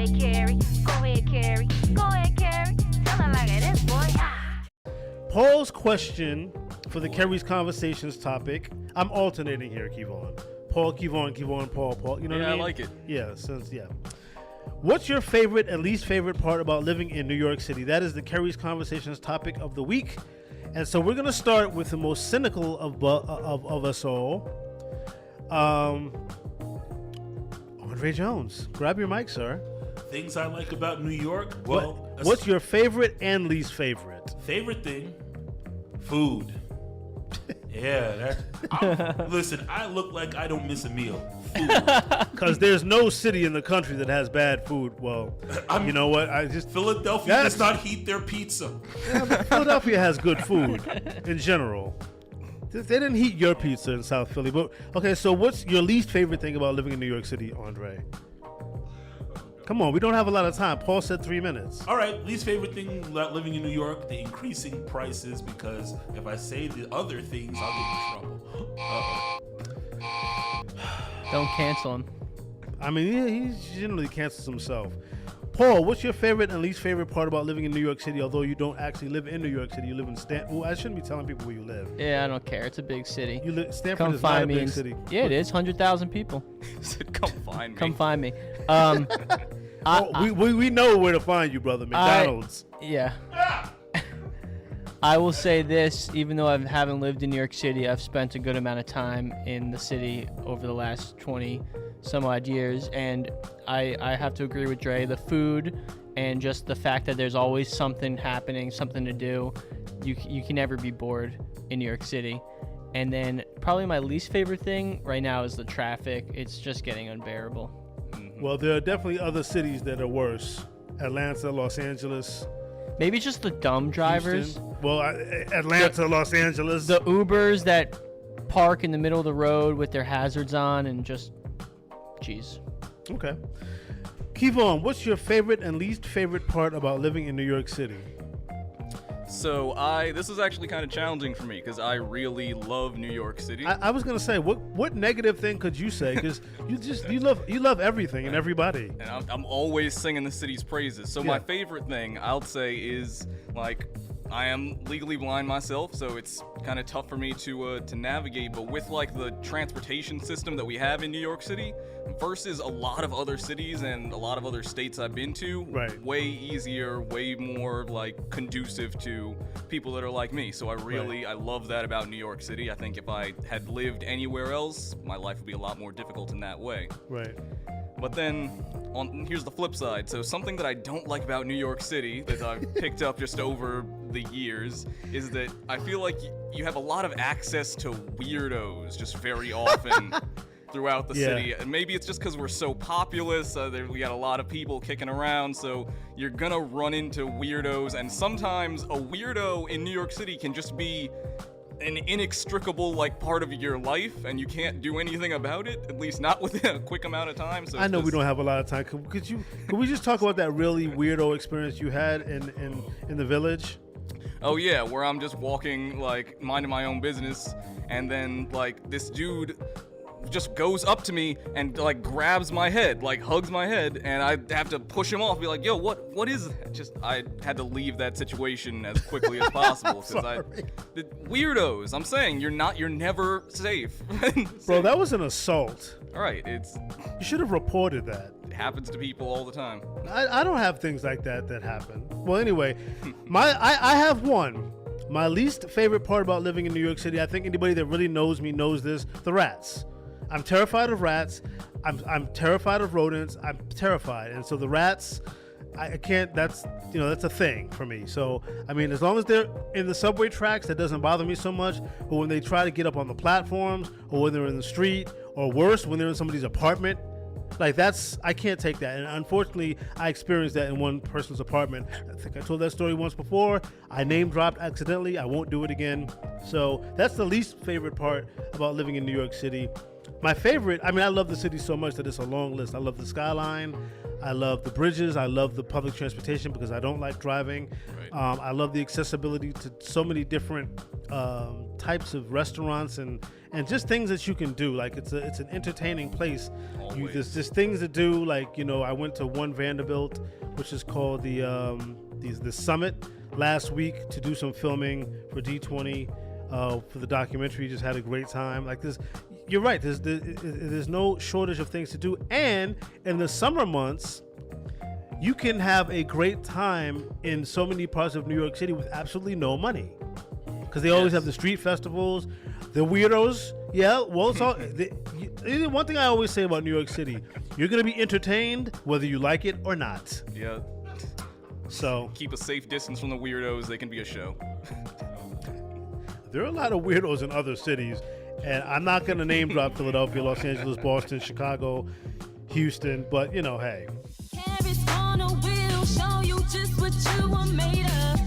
ahead, Keri. Go ahead, Keri. Go ahead, Keri. Tell her like it is, boy. Paul's question for the Keri's Conversations topic. I'm alternating here, KeVaughn. Paul, KeVaughn, Paul. You know what I mean? I like it. Yeah, What's your favorite and least favorite part about living in New York City? That is the Keri's Conversations topic of the week. And so we're going to start with the most cynical of us all. Andre Jones, grab your mic, sir. Things I like about New York? Well, what's your favorite and least favorite? Favorite thing? Food. Yeah, listen, I look like I don't miss a meal. Food. Because there's no city in the country that has bad food. Well, you know what? Philadelphia does not heat their pizza. Yeah, but Philadelphia has good food in general. They didn't heat your pizza in South Philly. But okay, so what's your least favorite thing about living in New York City, Andre? Come on, we don't have a lot of time. Paul said 3 minutes. All right, least favorite thing about living in New York, the increasing prices, because if I say the other things, I'll get in trouble. Don't cancel him. I mean, he generally cancels himself. Paul, what's your favorite and least favorite part about living in New York City, although you don't actually live in New York City? You live in Stanford. Well, I shouldn't be telling people where you live. Yeah, I don't care. It's a big city. Stanford Come is not a find me. big city. Yeah, it is. 100,000 people. He said, come find me. Come find me. We know where to find you, brother. McDonald's. Yeah. I will say this, even though I haven't lived in New York City, I've spent a good amount of time in the city over the last 20 some odd years, and I have to agree with Dre. The food and just the fact that there's always something happening, something to do. You can never be bored in New York City. And then probably my least favorite thing right now is the traffic. It's just getting unbearable. Well, there are definitely other cities that are worse. Atlanta, Los Angeles. Maybe just the dumb drivers. Houston. Well, Atlanta, Los Angeles. The Ubers that park in the middle of the road with their hazards on and just, jeez. Okay. KeVaughn, what's your favorite and least favorite part about living in New York City? So this is actually kind of challenging for me because I really love New York City. I was gonna say, what negative thing could you say? Because you love everything and everybody. And I'm always singing the city's praises. So Yeah. my favorite thing I'll say is like I am legally blind myself, so it's kind of tough for me to navigate. But with like the transportation system that we have in New York City versus a lot of other cities and a lot of other states I've been to, Right. way easier, way more like conducive to people that are like me. So I love that about New York City. I think if I had lived anywhere else, my life would be a lot more difficult in that way. Right. But then, here's the flip side. So something that I don't like about New York City that I've picked up just over the years is that I feel like you have a lot of access to weirdos just very often throughout the city. And maybe it's just because we're so populous. We got a lot of people kicking around, so you're gonna run into weirdos. And sometimes a weirdo in New York City can just be an inextricable part of your life, and you can't do anything about it, at least not within a quick amount of time. So I know we don't have a lot of time. Could we just talk about that really weirdo experience you had in the Village? Oh yeah, where I'm just walking, minding my own business, and then this dude just goes up to me and grabs my head, hugs my head, and I have to push him off, be like, yo, what is that? I had to leave that situation as quickly as possible because the weirdos. I'm saying you're never safe. Bro, that was an assault. All right, you should have reported that. It happens to people all the time. I don't have things like that happen. Well, anyway, I have one. My least favorite part about living in New York City, I think anybody that really knows me knows this, the rats. I'm terrified of rats. I'm terrified of rodents. I'm terrified. And so the rats, I can't, that's a thing for me. So, I mean, as long as they're in the subway tracks, that doesn't bother me so much. But when they try to get up on the platforms, or when they're in the street, or worse, when they're in somebody's apartment, I can't take that. And unfortunately, I experienced that in one person's apartment. I think I told that story once before. I name dropped accidentally. I won't do it again. So that's the least favorite part about living in New York City. My favorite, I love the city so much that it's a long list. I love the skyline. I love the bridges. I love the public transportation because I don't like driving. Right. I love the accessibility to so many different types of restaurants and just things that you can do. Like it's an entertaining place. There's just things to do. Like, you know, I went to One Vanderbilt, which is called the Summit last week to do some filming for D20 for the documentary. Just had a great time. Like this, you're right. There's no shortage of things to do, and in the summer months, you can have a great time in so many parts of New York City with absolutely no money, because they always have the street festivals, the weirdos. Yeah, well, it's all. One thing I always say about New York City, you're gonna be entertained whether you like it or not. Yeah. So Keep a safe distance from the weirdos. They can be a show. there are a lot of weirdos in other cities, and I'm not gonna name drop Philadelphia, Los Angeles, Boston, Chicago, Houston, but you know, hey. Keri's on a wheel, show you just what you were made of.